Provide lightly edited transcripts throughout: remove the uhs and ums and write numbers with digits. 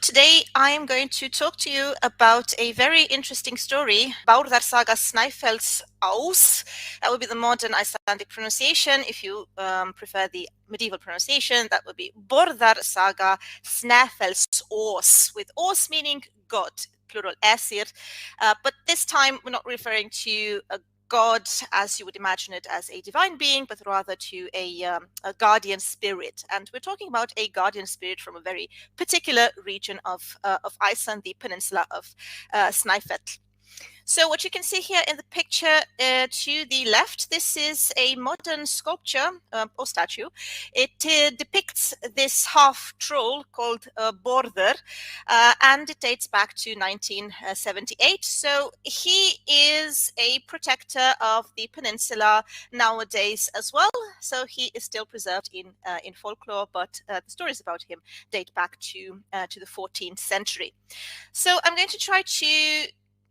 Today I am going to talk to you about a very interesting story, Bárðar saga Snaefellsáss. That would be the modern Icelandic pronunciation. If you prefer the medieval pronunciation, that would be Bárðar saga Snaefellsáss, with Ós meaning God, plural Esir. But this time we're not referring to a God as you would imagine it as a divine being, but rather to a guardian spirit. And we're talking about a guardian spirit from a very particular region of Iceland, the peninsula of Snæfell. So what you can see here in the picture to the left, this is a modern sculpture or statue. It depicts this half troll called Bárðar, and it dates back to 1978. So he is a protector of the peninsula nowadays as well. So he is still preserved in folklore, but the stories about him date back to the 14th century. So I'm going to try to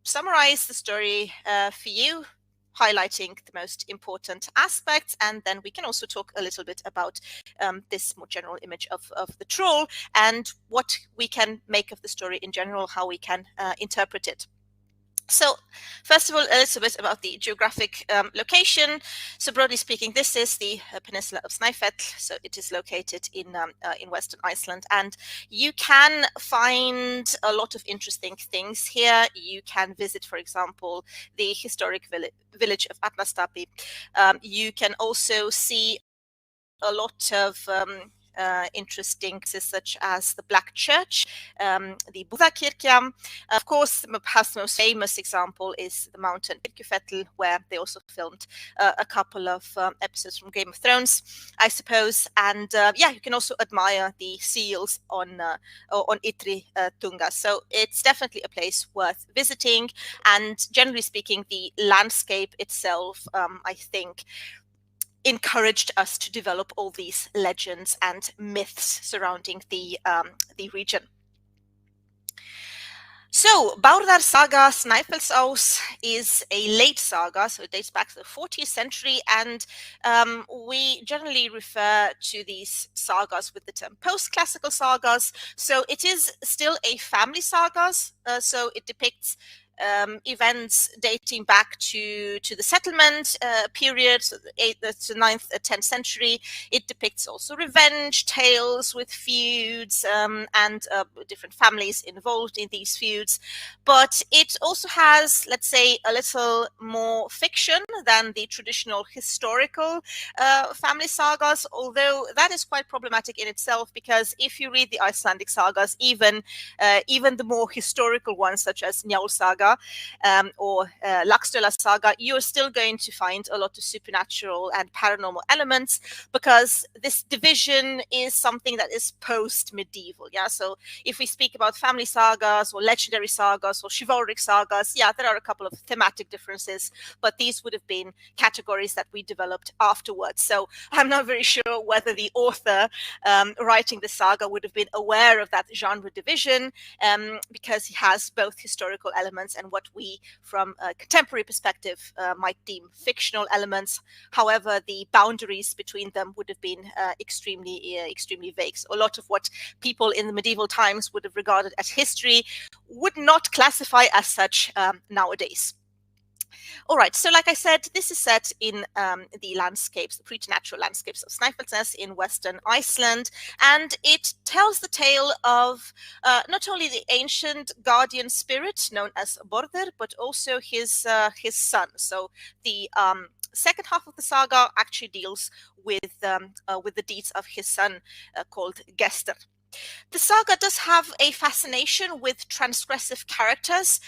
summarize the story for you, highlighting the most important aspects, and then we can also talk a little bit about this more general image of the troll and what we can make of the story in general, how we can interpret it. So first of all, a little bit about the geographic location. So broadly speaking, this is the peninsula of Snæfell. So it is located in Western Iceland, and you can find a lot of interesting things here. You can visit, for example, the historic village of Atlastapi. You can also see a lot of interesting things such as the Black Church, the Búðakirkja. Of course, perhaps the most famous example is the mountain Kirkjufell, where they also filmed a couple of episodes from Game of Thrones, I suppose. And yeah, you can also admire the seals on Ytri Tunga. So it's definitely a place worth visiting. And generally speaking, the landscape itself, I think, encouraged us to develop all these legends and myths surrounding the region. So, Bárðar saga Snaefellsáss is a late saga, so it dates back to the 14th century, and we generally refer to these sagas with the term post-classical sagas. So it is still a family sagas, so it depicts events dating back to the settlement period, so the 9th, 10th century. It depicts also revenge tales with feuds and different families involved in these feuds. But it also has, let's say, a little more fiction than the traditional historical family sagas, although that is quite problematic in itself, because if you read the Icelandic sagas, even the more historical ones, such as Njál Saga, or Laxdöla saga, you're still going to find a lot of supernatural and paranormal elements, because this division is something that is post-medieval. Yeah, so if we speak about family sagas or legendary sagas or chivalric sagas, yeah, there are a couple of thematic differences, but these would have been categories that we developed afterwards. So I'm not very sure whether the author writing the saga would have been aware of that genre division, because he has both historical elements and what we, from a contemporary perspective, might deem fictional elements. However, the boundaries between them would have been extremely vague. So a lot of what people in the medieval times would have regarded as history would not classify as such nowadays. All right, so like I said, this is set in the landscapes, the preternatural landscapes of Snaefellsnes in Western Iceland, and it tells the tale of not only the ancient guardian spirit known as Bárðar, but also his son. So the second half of the saga actually deals with the deeds of his son called Gestur. The saga does have a fascination with transgressive characters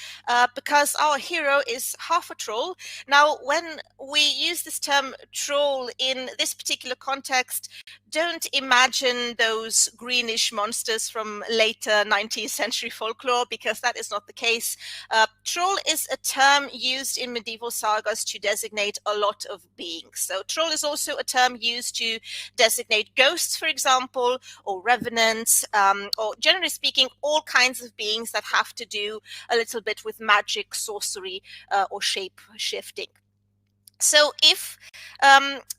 because our hero is half a troll. Now, when we use this term troll in this particular context, don't imagine those greenish monsters from later 19th century folklore, because that is not the case. Troll is a term used in medieval sagas to designate a lot of beings. So troll is also a term used to designate ghosts, for example, or revenants, or generally speaking, all kinds of beings that have to do a little bit with magic, sorcery, or shape shifting. So if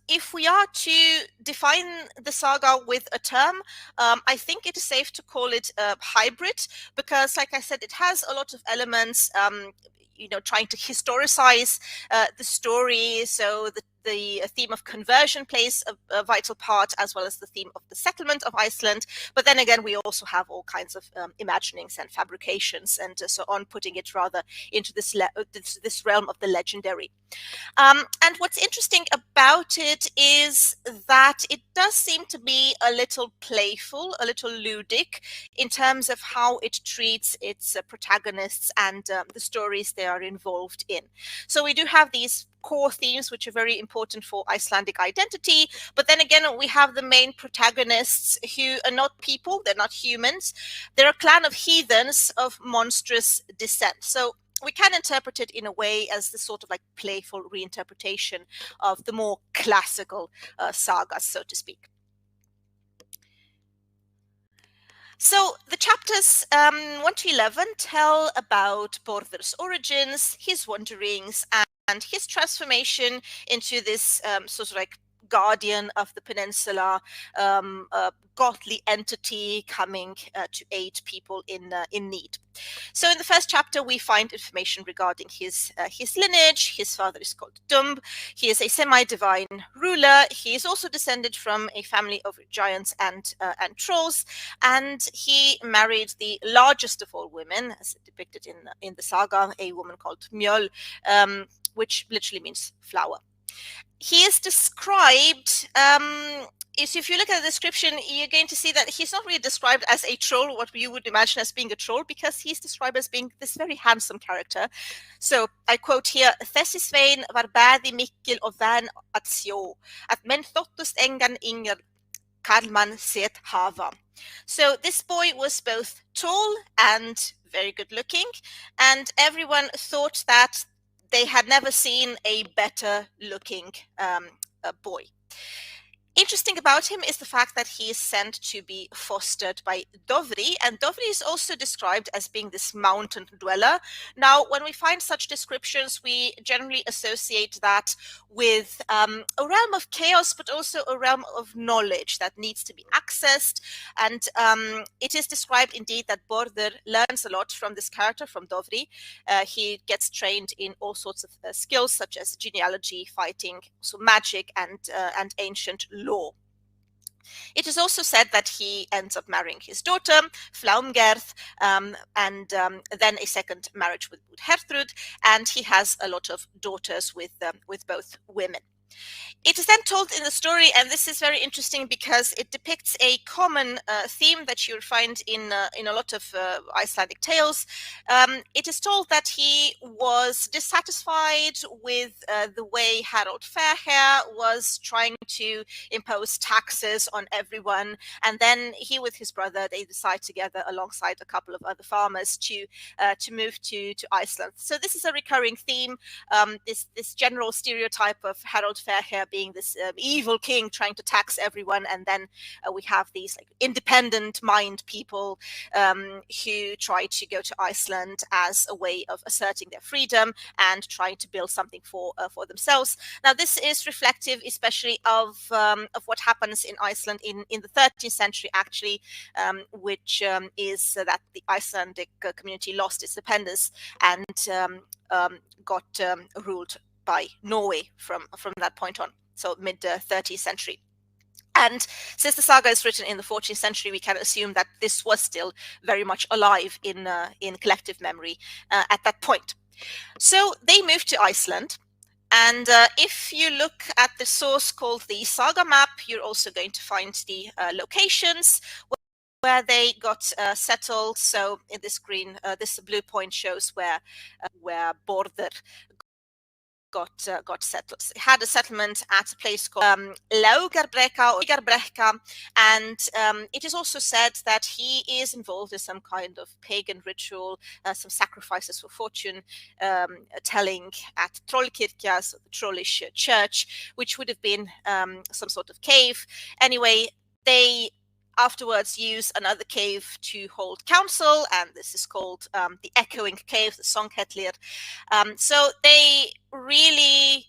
If we are to define the saga with a term, I think it is safe to call it a hybrid, because, like I said, it has a lot of elements, trying to historicize the story. So the theme of conversion plays a vital part, as well as the theme of the settlement of Iceland. But then again, we also have all kinds of imaginings and fabrications and so on, putting it rather into this realm of the legendary. And what's interesting about it is that it does seem to be a little playful, a little ludic in terms of how it treats its protagonists and the stories they are involved in. So we do have these core themes which are very important for Icelandic identity, but then again we have the main protagonists who are not people, they're not humans, they're a clan of heathens of monstrous descent. So we can interpret it in a way as the sort of like playful reinterpretation of the more classical sagas, so to speak. So the chapters 1 to 11 tell about Bárðar's origins, his wanderings, and his transformation into this sort of like guardian of the peninsula, a godly entity coming to aid people in need. So in the first chapter, we find information regarding his lineage. His father is called Dumb. He is a semi-divine ruler. He is also descended from a family of giants and trolls, and he married the largest of all women, as depicted in the saga, a woman called Mjöll, which literally means flower. He is described, if you look at the description, you're going to see that he's not really described as a troll, what you would imagine as being a troll, because he's described as being this very handsome character. So I quote here, "Þessi svein var bæði mikil og væn at sjó, at menn þóttust engan yngri karlmann set hafa." So this boy was both tall and very good looking, and everyone thought that they had never seen a better looking boy. Interesting about him is the fact that he is sent to be fostered by Dofri, and Dofri is also described as being this mountain dweller. Now, when we find such descriptions, we generally associate that with a realm of chaos, but also a realm of knowledge that needs to be accessed. And it is described indeed that Bárðar learns a lot from this character, from Dofri. He gets trained in all sorts of skills, such as genealogy, fighting, so magic, and ancient law. It is also said that he ends up marrying his daughter, Flaumgerð, and then a second marriage with Hertrud, and he has a lot of daughters with both women. It is then told in the story, and this is very interesting because it depicts a common theme that you'll find in a lot of Icelandic tales. It is told that he was dissatisfied with the way Harald Fairhair was trying to impose taxes on everyone, and then he, with his brother, they decide together, alongside a couple of other farmers, to move to Iceland. So this is a recurring theme. This general stereotype of Harald Fairhair being this evil king trying to tax everyone, and then we have these like independent mind people who try to go to Iceland as a way of asserting their freedom and trying to build something for themselves. Now, this is reflective, especially of what happens in Iceland in the 13th century, actually, which is that the Icelandic community lost its independence and got ruled by Norway from that point on, so mid 13th century. And since the saga is written in the 14th century, we can assume that this was still very much alive in collective memory at that point. So they moved to Iceland. And if you look at the source called the Saga map, you're also going to find the locations where they got settled. So in this green, this blue point shows where Bárðar got settled. It had a settlement at a place called Laugarbrekka, and it is also said that he is involved in some kind of pagan ritual, some sacrifices for fortune telling at Trollkirkja, so the Trollish church, which would have been some sort of cave. Anyway, they afterwards use another cave to hold council, and this is called the Echoing Cave, the Songhellir. So they really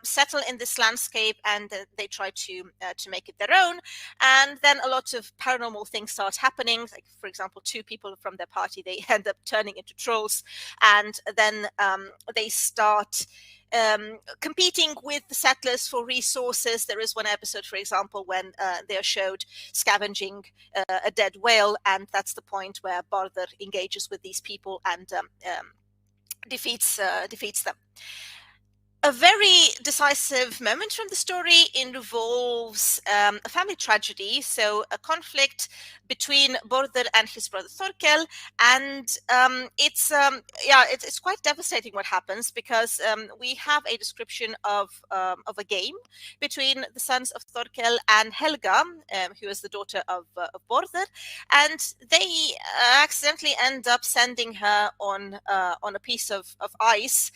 settle in this landscape, and they try to make it their own. And then a lot of paranormal things start happening. Like, for example, two people from their party, they end up turning into trolls, and then they start competing with the settlers for resources. There is one episode, for example, when they are showed scavenging a dead whale, and that's the point where Bárðar engages with these people and defeats them. A very decisive moment from the story involves a family tragedy, so a conflict between Bárðar and his brother Þorkel, and it's quite devastating what happens, because we have a description of a game between the sons of Þorkel and Helga, who is the daughter of Bárðar, and they accidentally end up sending her on a piece of ice,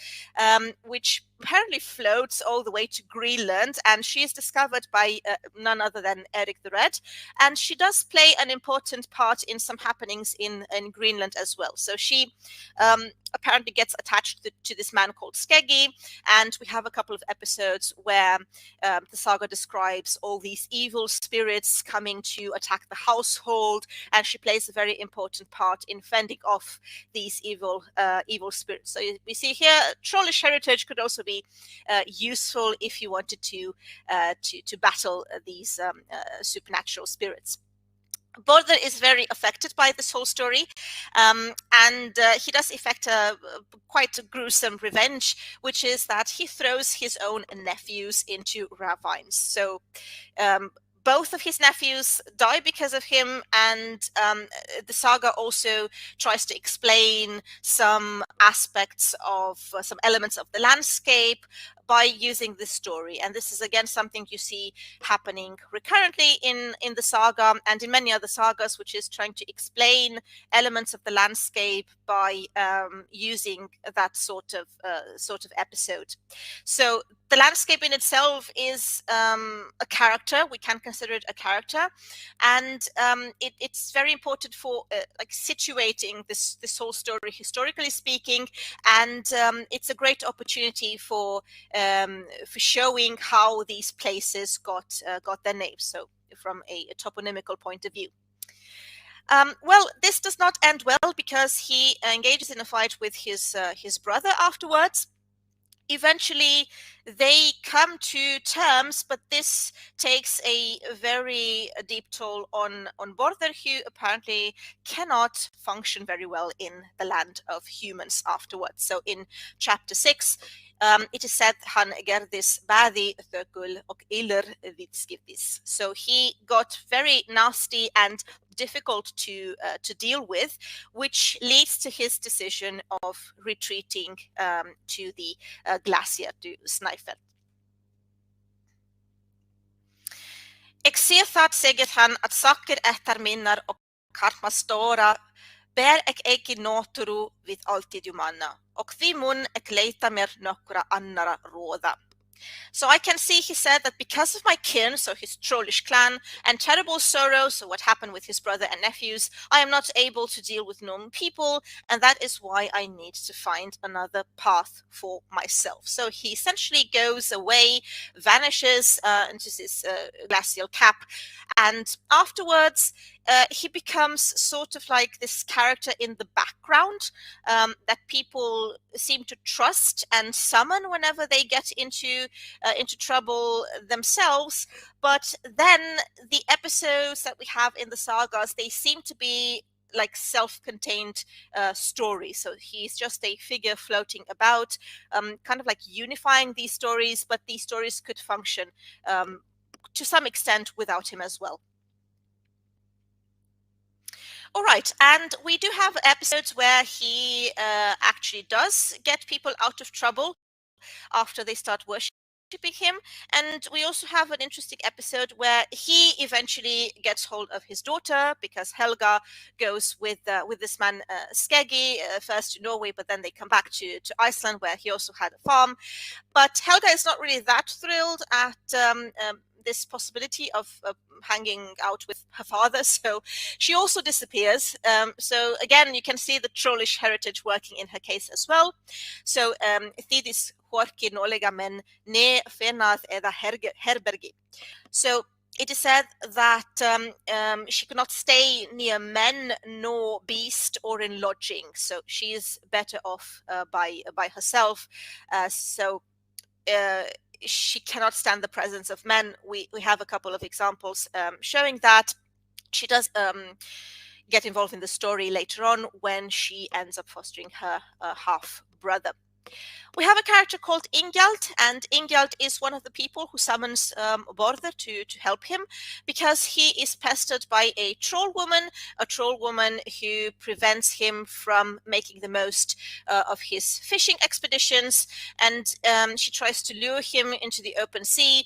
which apparently floats all the way to Greenland, and she is discovered by none other than Eric the Red, and she does play an important part in some happenings in Greenland as well. So she apparently gets attached to this man called Skeggi, and we have a couple of episodes where the saga describes all these evil spirits coming to attack the household, and she plays a very important part in fending off these evil spirits. So we see here trollish heritage could also be useful if you wanted to battle these supernatural spirits. Bárðar is very affected by this whole story, and he does effect a quite gruesome revenge, which is that he throws his own nephews into ravines. So both of his nephews die because of him, and the saga also tries to explain some aspects of some elements of the landscape by using this story. And this is again something you see happening recurrently in the saga and in many other sagas, which is trying to explain elements of the landscape by using that sort of episode. So the landscape in itself is a character. We can consider it a character, and it's very important for like situating this whole story historically speaking, and it's a great opportunity for showing how these places got their names. So from a toponymical point of view. Well, this does not end well, because he engages in a fight with his brother afterwards. Eventually they come to terms, but this takes a very deep toll on Bárðar, who apparently cannot function very well in the land of humans afterwards. So in chapter 6, it is said hann gerðis bæði þögul og illur viðskiptis. So he got very nasty and difficult to deal with, which leads to his decision of retreating to the glacier to Snæfell. Ek sé það, segir hann, að saker ættar minnar og karma stóra ber ek ekki náttúru við altíðjumanna, og því mun ek leita mér nokkra annara róða. So I can see, he said, that because of my kin, so his trollish clan, and terrible sorrow, so what happened with his brother and nephews, I am not able to deal with normal people, and that is why I need to find another path for myself. So he essentially goes away, vanishes into this glacial cap, and afterwards he becomes sort of like this character in the background that people seem to trust and summon whenever they get into trouble themselves. But then the episodes that we have in the sagas, they seem to be like self-contained stories. So he's just a figure floating about, kind of like unifying these stories, but these stories could function to some extent without him as well. All right, and we do have episodes where he actually does get people out of trouble after they start worshipping him, and we also have an interesting episode where he eventually gets hold of his daughter, because Helga goes with this man Skeggi first to Norway, but then they come back to Iceland, where he also had a farm. But Helga is not really that thrilled at this possibility of hanging out with her father, so she also disappears. So again, you can see the trollish heritage working in her case as well. So Thidis hvorki nolega men ne fenað eða herbergi. So it is said that she could not stay near men nor beast or in lodging. So she is better off by herself. So she cannot stand the presence of men. We have a couple of examples showing that. She does get involved in the story later on when she ends up fostering her half brother. We have a character called Ingjald, and Ingjald is one of the people who summons Bárðar to help him because he is pestered by a troll woman who prevents him from making the most of his fishing expeditions, and she tries to lure him into the open sea,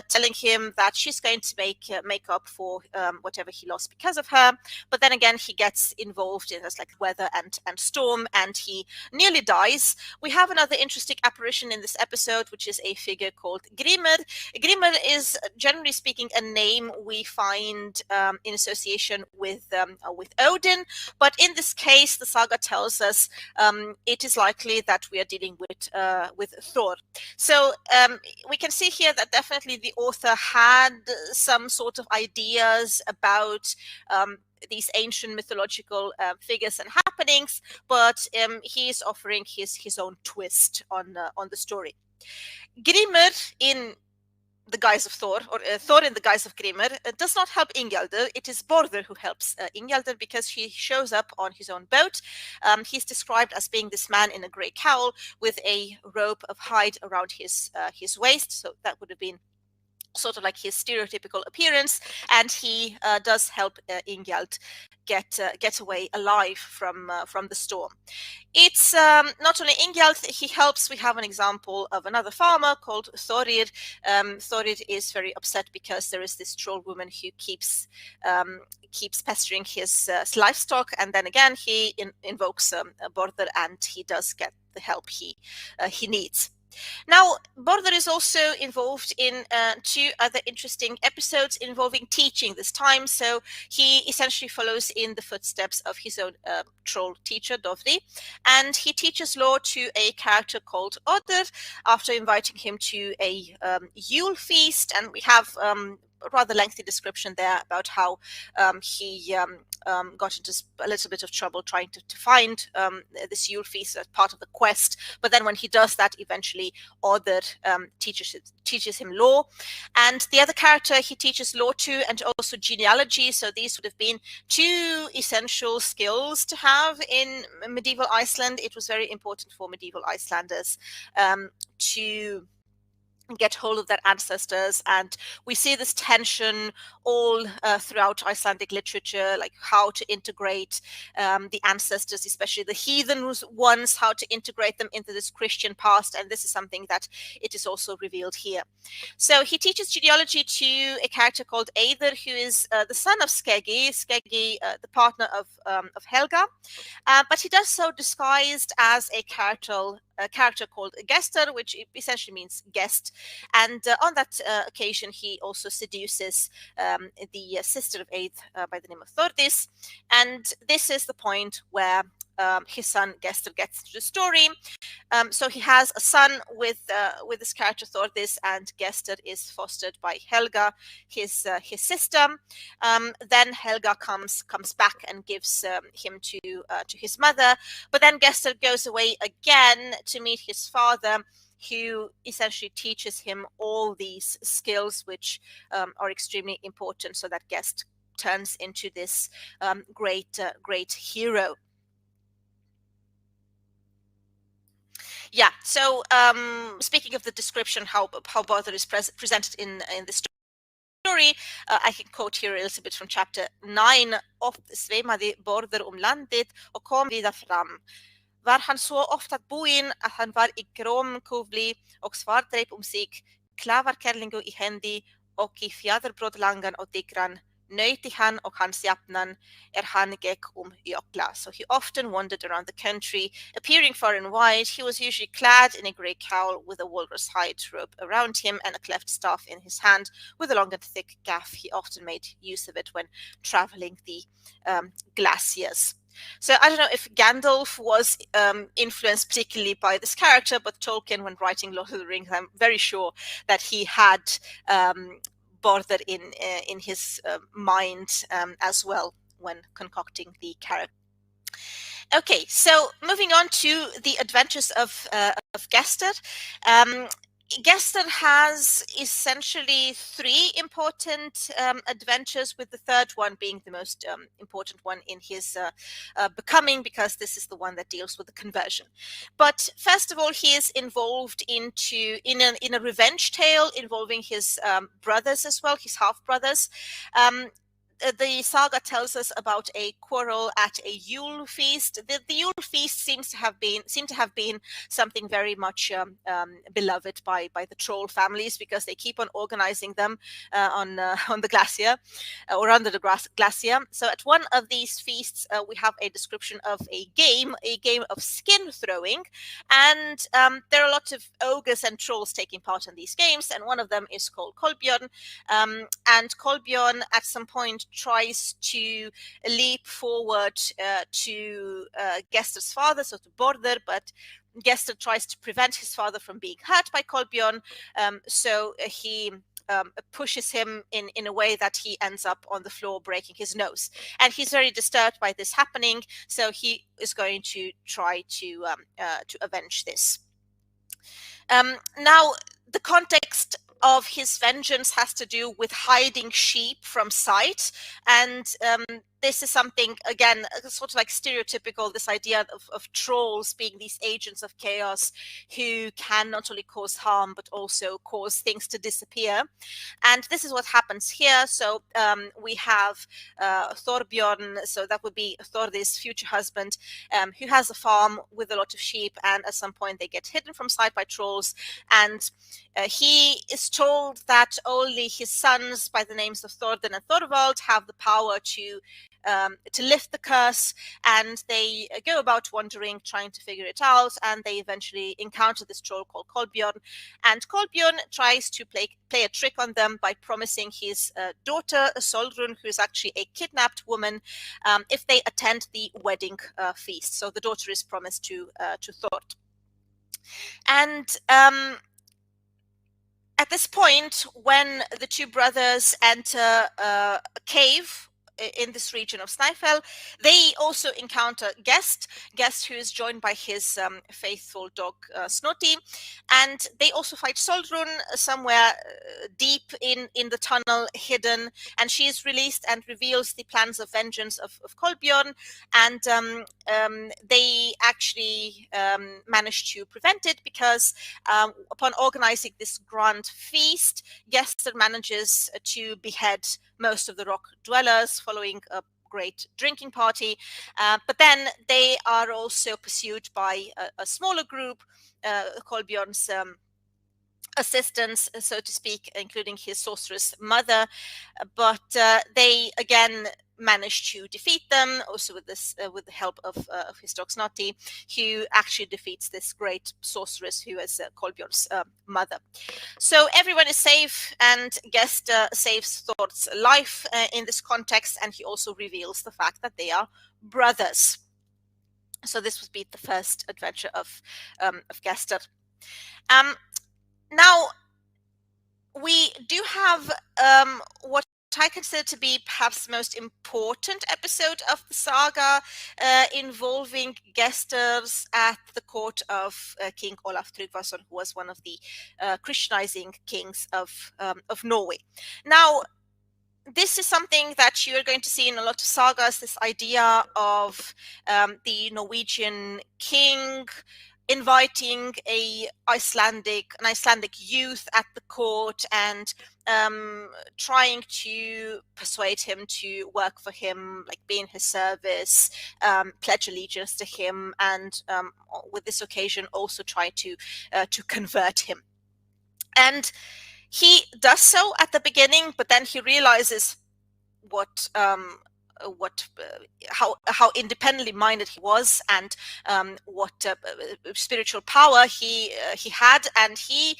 telling him that she's going to make up for whatever he lost because of her. But then again, he gets involved in this like weather and storm, and he nearly dies. We have another interesting apparition in this episode, which is a figure called Grimr. Grimr is, generally speaking, a name we find in association with Odin, but in this case, the saga tells us it is likely that we are dealing with Thor. So we can see here that definitely the author had some sort of ideas about these ancient mythological figures and happenings, but he is offering his own twist on the story. Grimr in the guise of Thor, or Thor in the guise of Grimr, does not help Ingjaldr. It is Bárðar who helps Ingjaldr because he shows up on his own boat. He's described as being this man in a grey cowl with a rope of hide around his waist, so that would have been sort of like his stereotypical appearance, and he does help Ingjald get away alive from the storm. It's not only Ingjald he helps. We have an example of another farmer called Thorir. Thorir is very upset because there is this troll woman who keeps pestering his livestock, and then again he invokes Bárðar, and he does get the help he needs. Now, Bárðar is also involved in two other interesting episodes involving teaching this time. So he essentially follows in the footsteps of his own troll teacher, Dofri, and he teaches lore to a character called Odr after inviting him to a Yule feast. And we have a rather lengthy description there about how he got into a little bit of trouble trying to find this Yule feast as part of the quest. But then when he does that, eventually Odr teaches him lore. And the other character he teaches lore to, and also genealogy. So these would have been two essential skills to have in medieval Iceland. It was very important for medieval Icelanders to get hold of their ancestors, and we see this tension all throughout Icelandic literature, like how to integrate the ancestors, especially the heathen ones, how to integrate them into this Christian past, and this is something that it is also revealed here. So he teaches genealogy to a character called Eiður, who is the son of Skeggi, the partner of Helga, but he does so disguised as a character called Gestur, which essentially means guest. And on that occasion, he also seduces the sister of Eid by the name of Þórdís. And this is the point where his son Gestur gets into the story. So he has a son with this character Þórdís, and Gestur is fostered by Helga, his sister. Then Helga comes back and gives him to his mother. But then Gestur goes away again to meet his father, who essentially teaches him all these skills, which are extremely important, so that Gest turns into this great hero. Yeah, so speaking of the description, how Bárðar is presented in the story, I can quote here a little bit from chapter 9. Oft sveimaði Bárðar landið og kom víða fram. Var hann svo oft að búinn að hann var í grómkúfli og svardreip sig, klafarkerlingu í hendi og í fjaðurbrot langan og digran, Nöyti han och hans jafnan han gekk jökla. So he often wandered around the country, appearing far and wide. He was usually clad in a grey cowl with a walrus-hide robe around him and a cleft staff in his hand with a long and thick gaff. He often made use of it when traveling the glaciers. So I don't know if Gandalf was influenced particularly by this character, but Tolkien, when writing Lord of the Rings, I'm very sure that he had Bárðar in his mind as well when concocting the character. Okay, so moving on to the adventures of Gestur. Gestur has essentially three important adventures, with the third one being the most important one in his becoming, because this is the one that deals with the conversion. But first of all, he is involved in a revenge tale involving his brothers as well, his half-brothers. The saga tells us about a quarrel at a Yule feast. The Yule feast seems to have been something very much beloved by the troll families, because they keep on organizing them on the glacier or under the glacier. So at one of these feasts, we have a description of a game of skin throwing, and there are a lot of ogres and trolls taking part in these games, and one of them is called Kolbjorn, and Kolbjorn at some point tries to leap forward to Gestur's father, so to Bárðar, but Gestur tries to prevent his father from being hurt by Kolbjorn, so he pushes him in a way that he ends up on the floor breaking his nose, and he's very disturbed by this happening, so he is going to try to avenge this. Now, the context of his vengeance has to do with hiding sheep from sight, and this is something, again, sort of like stereotypical, this idea of trolls being these agents of chaos who can not only cause harm but also cause things to disappear. And this is what happens here. So we have Thorbjorn, so that would be Thor's future husband, who has a farm with a lot of sheep, and at some point they get hidden from sight by trolls, and he is told that only his sons by the names of Thorden and Thorvald have the power to lift the curse, and they go about wandering, trying to figure it out, and they eventually encounter this troll called Kolbjorn, and Kolbjorn tries to play a trick on them by promising his daughter Solrun, who is actually a kidnapped woman, if they attend the wedding feast. So the daughter is promised to Thord, and at this point, when the two brothers enter a cave in this region of Snæfell, they also encounter Gest, who is joined by his faithful dog Snoti, and they also fight Solrun somewhere deep in the tunnel, hidden, and she is released and reveals the plans of vengeance of Kolbjorn, and they actually manage to prevent it, because upon organizing this grand feast, Gestur manages to behead most of the rock dwellers following a great drinking party, but then they are also pursued by a smaller group, Kolbjorn's assistants, so to speak, including his sorceress mother, but they again managed to defeat them, also with the help of his dog Snoti, who actually defeats this great sorceress who is Kolbjorn's mother. So everyone is safe, and Gestur saves Thord's life in this context, and he also reveals the fact that they are brothers. So this would be the first adventure of Gestur. Now, we do have what I consider to be perhaps the most important episode of the saga, involving Gesturs at the court of King Olaf Tryggvason, who was one of the Christianizing kings of Norway. Now, this is something that you're going to see in a lot of sagas, this idea of the Norwegian king inviting an Icelandic youth at the court, and trying to persuade him to work for him, like be in his service, pledge allegiance to him, and with this occasion also try to convert him. And he does so at the beginning, but then he realizes, how independently minded he was, and what spiritual power he had, and he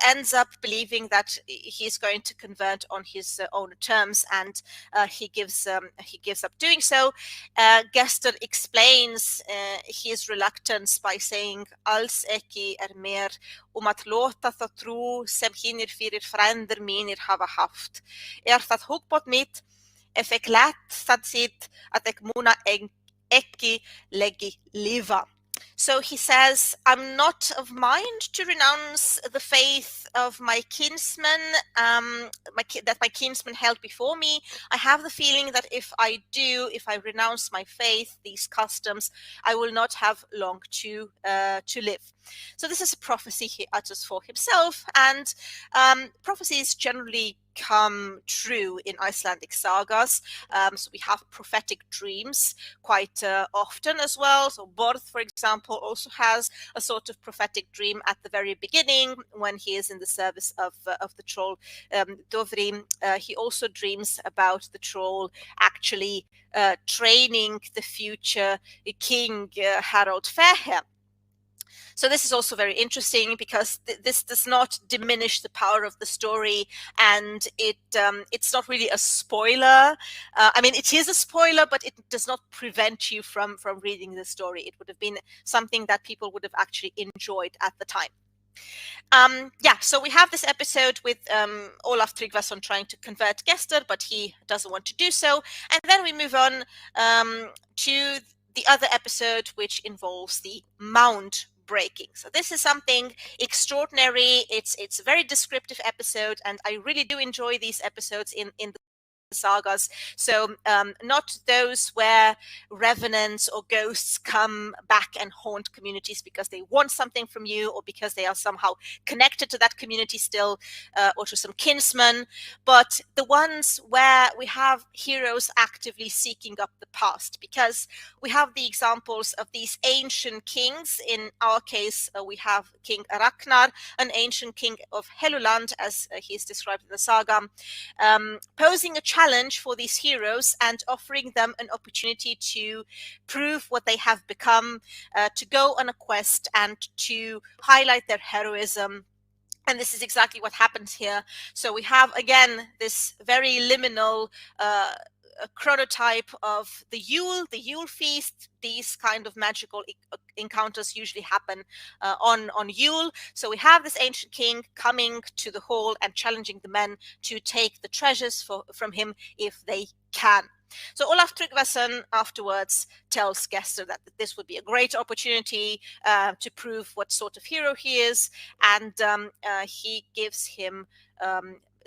ends up believing that he's going to convert on his own terms, and he gives up doing so. Gestur explains his reluctance by saying alls ekki mer að lota þá trú sem hinir fyrir frændur mínir hafa haft. Það hugboð mitt ef ek laat það sitt að ek muna ekki legi lifa. So he says, I'm not of mind to renounce the faith of my kinsmen, that my kinsmen held before me. I have the feeling that if I renounce my faith, these customs, I will not have long to live. So this is a prophecy he utters for himself, and prophecies generally come true in Icelandic sagas. So we have prophetic dreams quite often as well. So Bárðar, for example, also has a sort of prophetic dream at the very beginning when he is in the service of the troll Dofri. He also dreams about the troll actually training the future king Harald Fairhair. So this is also very interesting because this does not diminish the power of the story, and it's not really a spoiler. I mean, it is a spoiler, but it does not prevent you from reading the story. It would have been something that people would have actually enjoyed at the time. So we have this episode with Olaf Tryggvason trying to convert Gestur, but he doesn't want to do so. And then we move on to the other episode, which involves the mound breaking. So this is something extraordinary. It's a very descriptive episode, and I really do enjoy these episodes in the sagas. So not those where revenants or ghosts come back and haunt communities because they want something from you, or because they are somehow connected to that community still, or to some kinsman, but the ones where we have heroes actively seeking up the past, because we have the examples of these ancient kings. In our case, we have King Ragnar, an ancient king of Helluland, as he is described in the saga, posing a challenge for these heroes and offering them an opportunity to prove what they have become, to go on a quest and to highlight their heroism. And this is exactly what happens here. So we have, again, this very liminal chronotype of the Yule feast. These kind of magical encounters usually happen on Yule. So we have this ancient king coming to the hall and challenging the men to take the treasures from him if they can. So Olaf Tryggvason afterwards tells Gestur that this would be a great opportunity to prove what sort of hero he is, and he gives him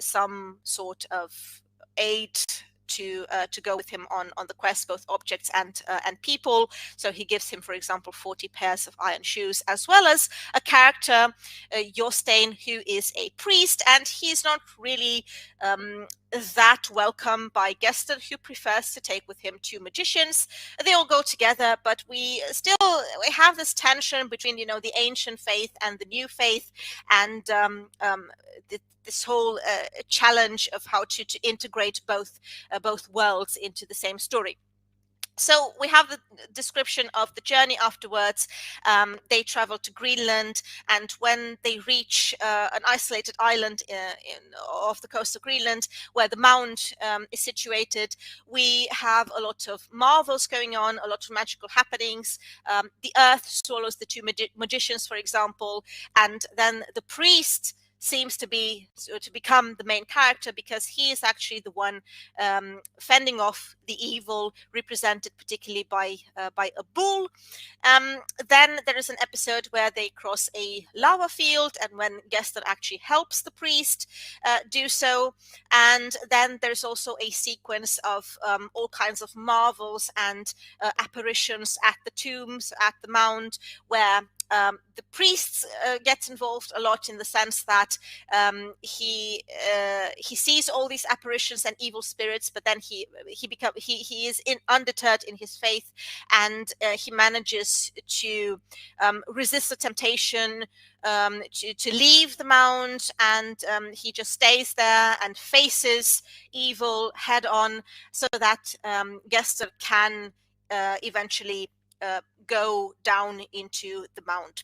some sort of aid to go with him on the quest, both objects and people. So he gives him, for example, 40 pairs of iron shoes, as well as a character, Jostein, who is a priest, and he's not really that welcome by Gestur, who prefers to take with him two magicians. They all go together, but we have this tension between, the ancient faith and the new faith, and this whole challenge of how to integrate both worlds into the same story. So we have the description of the journey afterwards. They travel to Greenland, and when they reach an isolated island off the coast of Greenland, where the mound is situated, we have a lot of marvels going on, a lot of magical happenings. The earth swallows the two magicians, for example, and then the priest seems to become the main character, because he is actually the one fending off the evil, represented particularly by a bull. Then there is an episode where they cross a lava field, and when Gestur actually helps the priest do so. And then there's also a sequence of all kinds of marvels and apparitions at the tombs, at the mound, where the priests gets involved a lot in the sense that he sees all these apparitions and evil spirits, but then he is undeterred in his faith, and he manages to resist the temptation to leave the mound, and he just stays there and faces evil head on, so that Gester can eventually go down into the mound.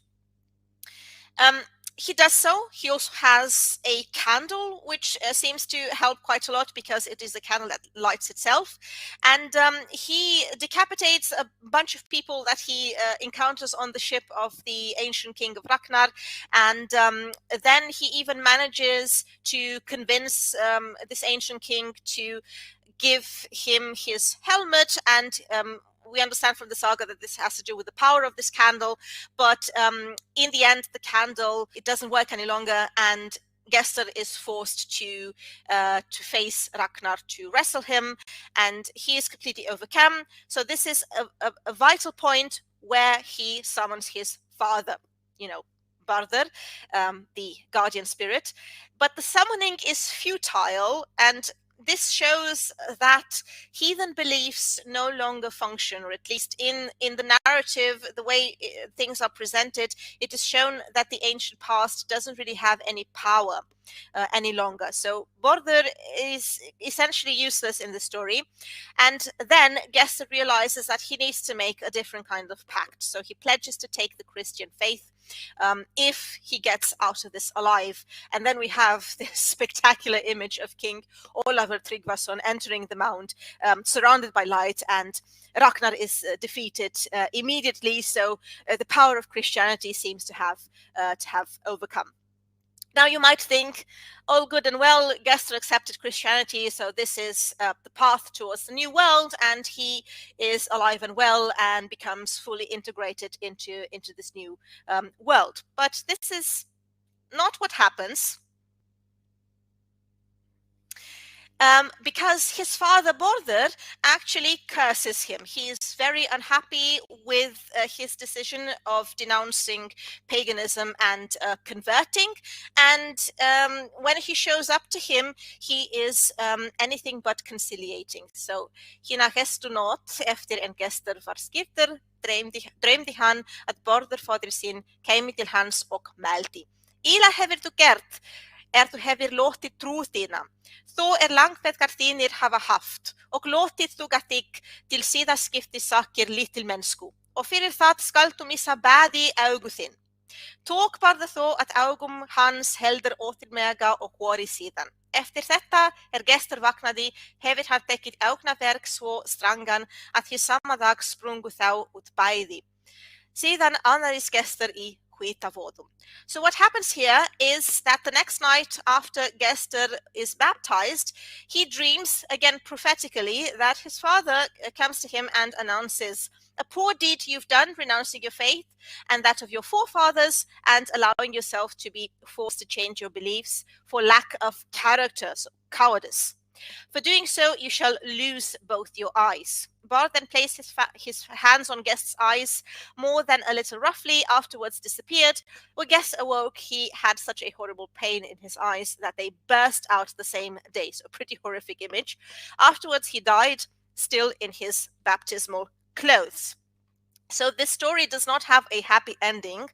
He does so. He also has a candle, which seems to help quite a lot because it is the candle that lights itself. And he decapitates a bunch of people that he encounters on the ship of the ancient king of Ragnar. And then he even manages to convince this ancient king to give him his helmet, and we understand from the saga that this has to do with the power of this candle, but in the end the candle, it doesn't work any longer, and Gester is forced to face Ragnar to wrestle him, and he is completely overcome. So this is a vital point where he summons his father, Bárðar, the guardian spirit, but the summoning is futile, and this shows that heathen beliefs no longer function, or at least in the narrative, the way things are presented, it is shown that the ancient past doesn't really have any power any longer. So Bárðar is essentially useless in the story. And then Gester realizes that he needs to make a different kind of pact. So he pledges to take the Christian faith if he gets out of this alive. And then we have this spectacular image of King Ólafur Tryggvason entering the mound, surrounded by light, and Ragnar is defeated immediately. So the power of Christianity seems to have overcome. Now you might think, all good and well, Gester accepted Christianity, so this is the path towards the new world, and he is alive and well and becomes fully integrated into this new world. But this is not what happens. Because his father Bárðar actually curses him. He is very unhappy with his decision of denouncing paganism and converting. And when he shows up to him, he is anything but conciliating. So, hina gestu nótt eftir en Gester var skiptur, dreymdi hann að Bárðar faðir sinn kæmi til hans og mælti. Illa hefur þú gert, þú hefur lotið trú þína. Þó langveðgar þínir hafa haft, og lotið þú þig til síðaskipti sakir lítil mennsku, og fyrir það skalt þú missa bæði augu þín. Tók Bárðar þó að augum hans heldur ótilmega og hóri síðan. Eftir þetta Gestur vaknaði, hefur hann tekið augnaverk svo strangan að hið sama dag sprungu þá út bæði. Síðan annaðist Gestur í hvítavoðum. So what happens here is that the next night after Gester is baptized, he dreams, again prophetically, that his father comes to him and announces a poor deed you've done, renouncing your faith and that of your forefathers, and allowing yourself to be forced to change your beliefs for lack of character, so cowardice. For doing so, you shall lose both your eyes. Bárð then placed his hands on Gest's eyes more than a little roughly, afterwards disappeared. When Gest awoke, he had such a horrible pain in his eyes that they burst out the same day. So a pretty horrific image. Afterwards, he died, still in his baptismal clothes. So this story does not have a happy ending,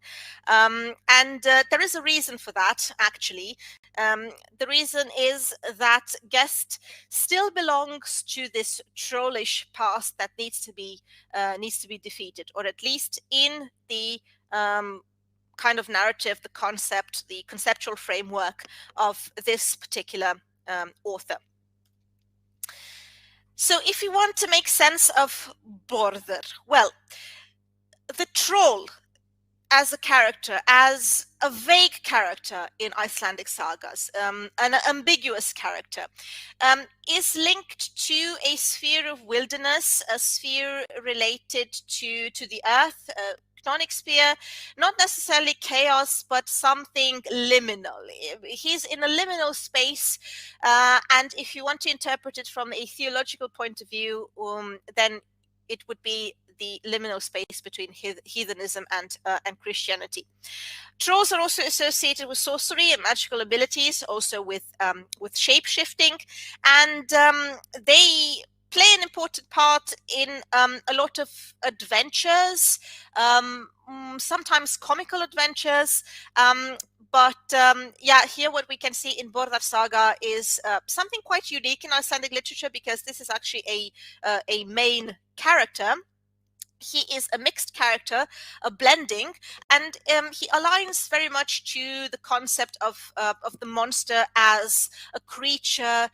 and there is a reason for that, actually. The reason is that Gest still belongs to this trollish past that needs to be defeated, or at least in the kind of narrative, the concept, the conceptual framework of this particular author. So if you want to make sense of Bárðar, well, the troll as a character, as a vague character in Icelandic sagas, an ambiguous character, is linked to a sphere of wilderness, a sphere related to the earth, a chthonic sphere, not necessarily chaos, but something liminal. He's in a liminal space, and if you want to interpret it from a theological point of view, then it would be the liminal space between heathenism and Christianity. Trolls are also associated with sorcery and magical abilities, also with shape shifting, and they play an important part in a lot of adventures, sometimes comical adventures. Yeah, here what we can see in Bárðar saga is something quite unique in Icelandic literature, because this is actually a main character. He is a mixed character, a blending, and he aligns very much to the concept of the monster as a creature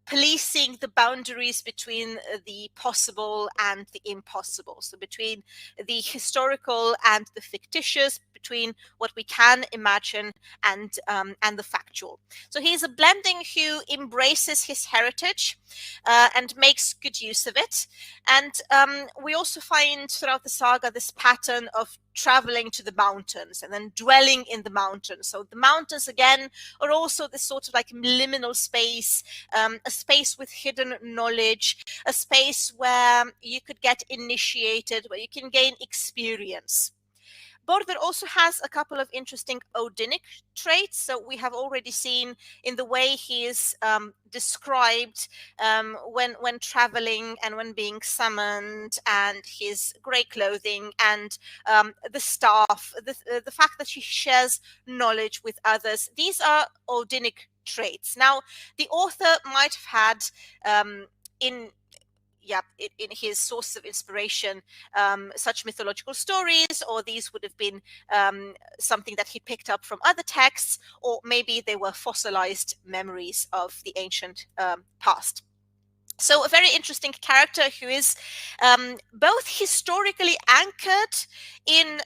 policing the boundaries between the possible and the impossible. So between the historical and the fictitious, between what we can imagine and the factual. So he's a blending who embraces his heritage and makes good use of it. And we also find throughout the saga this pattern of traveling to the mountains and then dwelling in the mountains. So the mountains again are also this sort of like liminal space, a space with hidden knowledge, a space where you could get initiated, where you can gain experience. Bárðar also has a couple of interesting Odinic traits. So we have already seen in the way he is described when traveling and when being summoned, and his grey clothing and the staff, the fact that he shares knowledge with others. These are Odinic traits. Now, the author might have had in his source of inspiration such mythological stories, or these would have been something that he picked up from other texts, or maybe they were fossilized memories of the ancient past. So a very interesting character who is both historically anchored in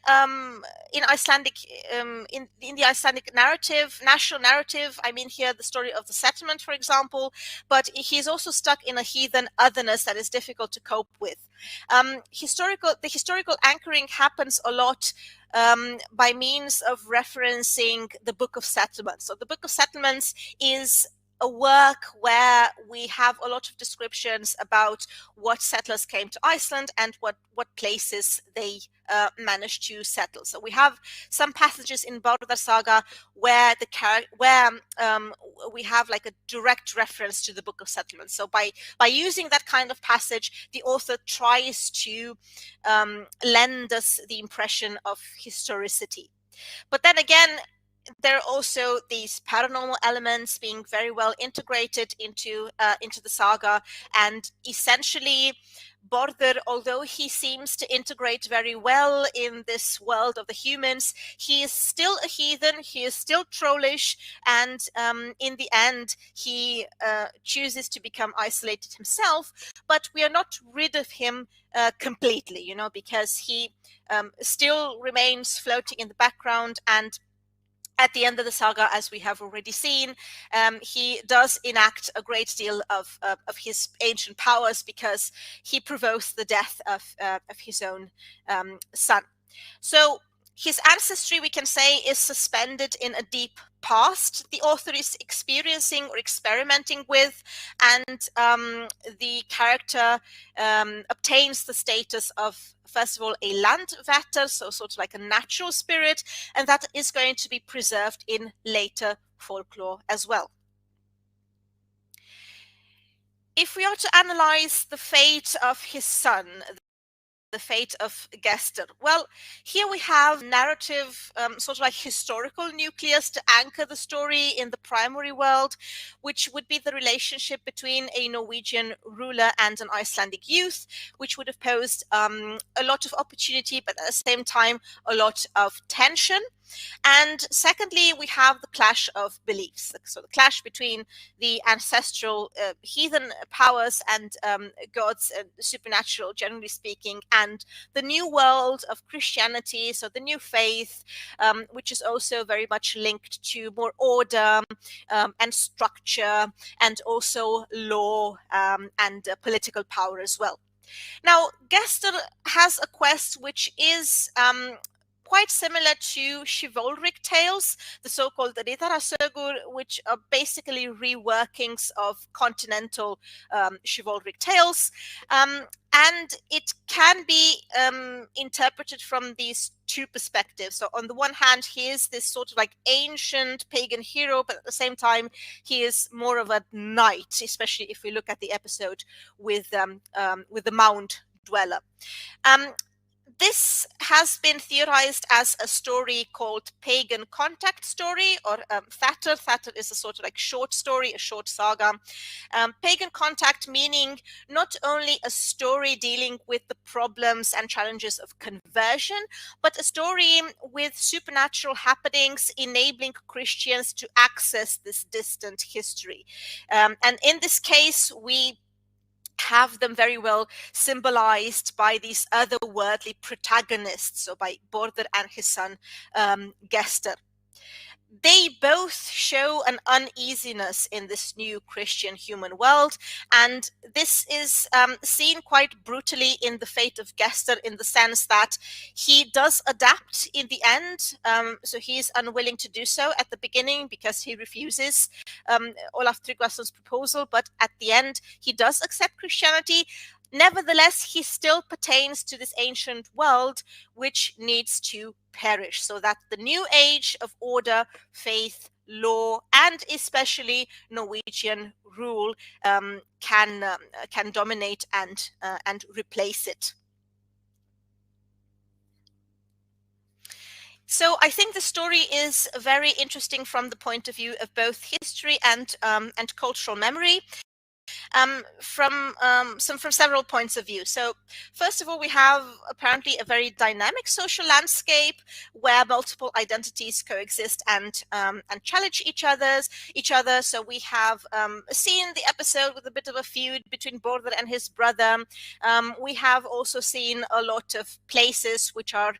Icelandic in the Icelandic narrative, national narrative. I mean here the story of the settlement, for example, but he's also stuck in a heathen otherness that is difficult to cope with. The historical anchoring happens a lot by means of referencing the Book of Settlements. So the Book of Settlements is a work where we have a lot of descriptions about what settlers came to Iceland and what places they managed to settle. So we have some passages in Bárðar saga where we have like a direct reference to the Book of Settlements. So by using that kind of passage, the author tries to lend us the impression of historicity. But then again, there are also these paranormal elements being very well integrated into the saga, and essentially Bárðar, although he seems to integrate very well in this world of the humans, he is still a heathen, he is still trollish, and in the end he chooses to become isolated himself, but we are not rid of him completely, because he still remains floating in the background. And at the end of the saga, as we have already seen, he does enact a great deal of his ancient powers, because he provokes the death of his own son. So his ancestry, we can say, is suspended in a deep past the author is experiencing or experimenting with, and the character obtains the status of, first of all, a landvættur, so sort of like a natural spirit, and that is going to be preserved in later folklore as well. If we are to analyze the fate of his son, the fate of Gestur, well, here we have narrative, sort of like historical nucleus to anchor the story in the primary world, which would be the relationship between a Norwegian ruler and an Icelandic youth, which would have posed a lot of opportunity, but at the same time, a lot of tension. And secondly, we have the clash of beliefs, so the clash between the ancestral heathen powers and gods and supernatural, generally speaking, and the new world of Christianity, so the new faith, which is also very much linked to more order and structure, and also law and political power as well. Now, Gestur has a quest which is quite similar to chivalric tales, the so-called Riddarasögur, which are basically reworkings of continental chivalric tales. And it can be interpreted from these two perspectives. So on the one hand, he is this sort of like ancient pagan hero, but at the same time, he is more of a knight, especially if we look at the episode with the mound dweller. This has been theorized as a story called Pagan Contact Story, or Thatr. Thatr is a sort of like short story, a short saga. Pagan Contact meaning not only a story dealing with the problems and challenges of conversion, but a story with supernatural happenings enabling Christians to access this distant history. And in this case, we have them very well symbolized by these otherworldly protagonists, so by Bárðar and his son Gestur. They both show an uneasiness in this new Christian human world, and this is seen quite brutally in the fate of Gestur, in the sense that he does adapt in the end. So he's unwilling to do so at the beginning because he refuses Olaf Tryggvason's proposal, but at the end he does accept Christianity. Nevertheless, he still pertains to this ancient world which needs to perish, so that the new age of order, faith, law, and especially Norwegian rule can dominate and replace it. So I think the story is very interesting from the point of view of both history and cultural memory. From several points of view. So first of all, we have apparently a very dynamic social landscape where multiple identities coexist and challenge each other. So we have seen the episode with a bit of a feud between Bárðar and his brother. We have also seen a lot of places which are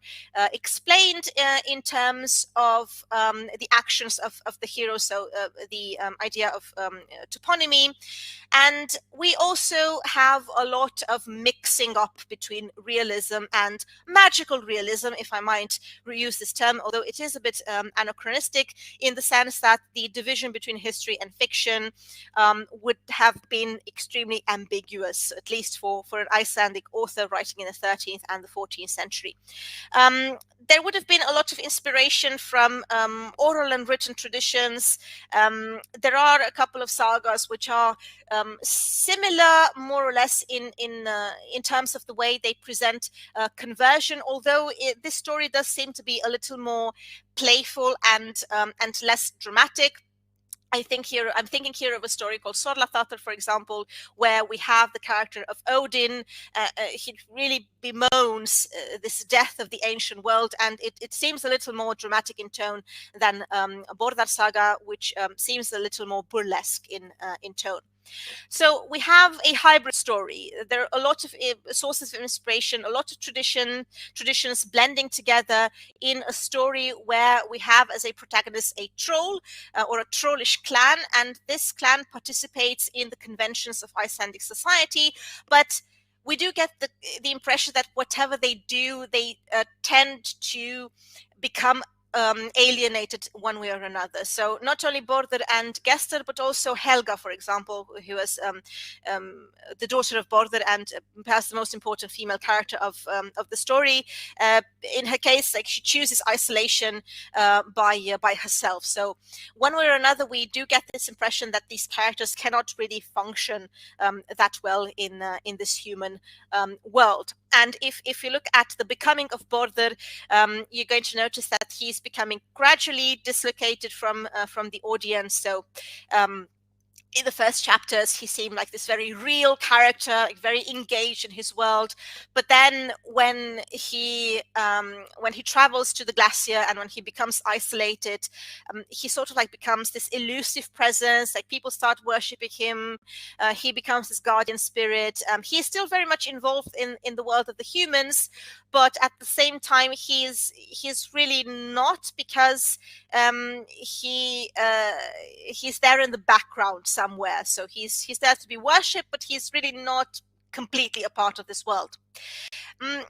explained in terms of the actions of the hero. So the idea of toponymy. And we also have a lot of mixing up between realism and magical realism, if I might reuse this term, although it is a bit anachronistic in the sense that the division between history and fiction would have been extremely ambiguous, at least for an Icelandic author writing in the 13th and the 14th century. There would have been a lot of inspiration from oral and written traditions. There are a couple of sagas which are similar, more or less, in terms of the way they present conversion. Although this story does seem to be a little more playful and less dramatic. I'm thinking here of a story called Sorlathatr, for example, where we have the character of Odin. He really bemoans this death of the ancient world, and it seems a little more dramatic in tone than Bárðar saga, which seems a little more burlesque in tone. So we have a hybrid story. There are a lot of sources of inspiration, a lot of traditions blending together in a story where we have as a protagonist a troll or a trollish clan, and this clan participates in the conventions of Icelandic society, but we do get the impression that whatever they do, they tend to become alienated one way or another. So not only Bárðar and Gestur, but also Helga, for example, who is the daughter of Bárðar and perhaps the most important female character of the story. In her case, like, she chooses isolation by herself. So one way or another, we do get this impression that these characters cannot really function that well in this human world. And if you look at the becoming of Bárðar, you're going to notice that he's becoming gradually dislocated from the audience. So in the first chapters, he seemed like this very real character, like very engaged in his world. But then when he travels to the glacier and when he becomes isolated, he sort of like becomes this elusive presence. Like, people start worshiping him. He becomes this guardian spirit. He is still very much involved in the world of the humans, but at the same time, he's really not, because he's there in the background somewhere. So he's there to be worshipped, but he's really not completely a part of this world.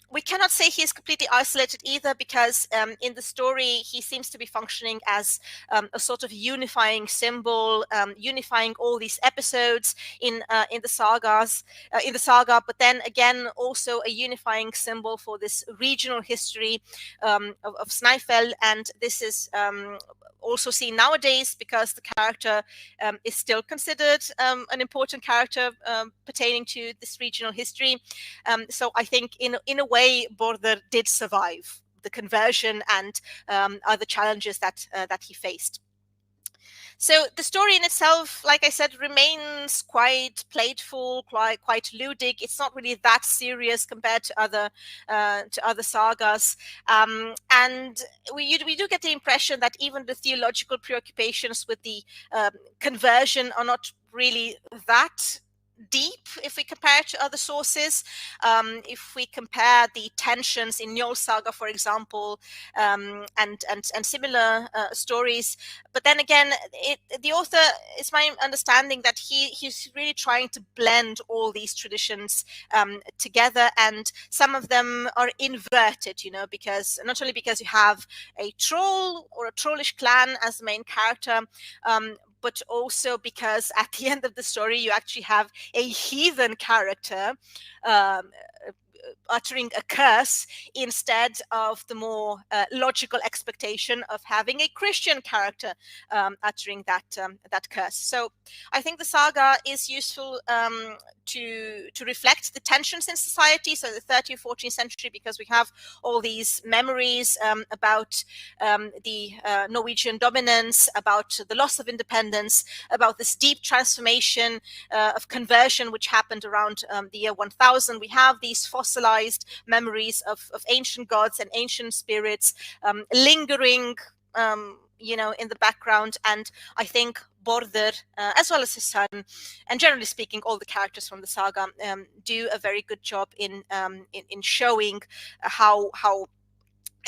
We cannot say he is completely isolated either, because in the story he seems to be functioning as a sort of unifying symbol, unifying all these episodes in the sagas, in the saga. But then again, also a unifying symbol for this regional history of Snæfell, and this is also seen nowadays because the character is still considered an important character pertaining to this regional history. So I think in a way, Bárðar did survive the conversion and other challenges that he faced. So the story in itself, like I said, remains quite playful, quite ludic. It's not really that serious compared to other sagas, and we do get the impression that even the theological preoccupations with the conversion are not really that deep if we compare it to other sources. If we compare the tensions in Njol's saga, for example, and similar stories, but then again, the author, it's my understanding that he's really trying to blend all these traditions together, and some of them are inverted, because not only because you have a troll or a trollish clan as the main character, but also because at the end of the story you actually have a heathen character uttering a curse instead of the more logical expectation of having a Christian character uttering that curse. So I think the saga is useful to reflect the tensions in society, so the 13th, 14th century, because we have all these memories about the Norwegian dominance, about the loss of independence, about this deep transformation of conversion which happened around the year 1000. We have these fossilized memories of ancient gods and ancient spirits lingering in the background, and I think Bárðar, as well as his son, and generally speaking, all the characters from the saga do a very good job in showing how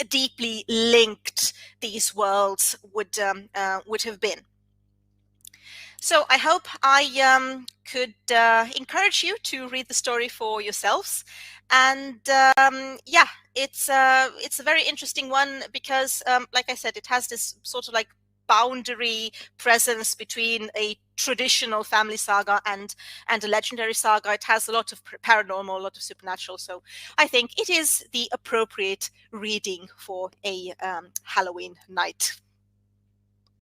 deeply linked these worlds would have been. So I hope I could encourage you to read the story for yourselves, and yeah, it's a very interesting one because, like I said, it has this sort of like boundary presence between a traditional family saga and a legendary saga. It has a lot of paranormal, a lot of supernatural. So I think it is the appropriate reading for a Halloween night.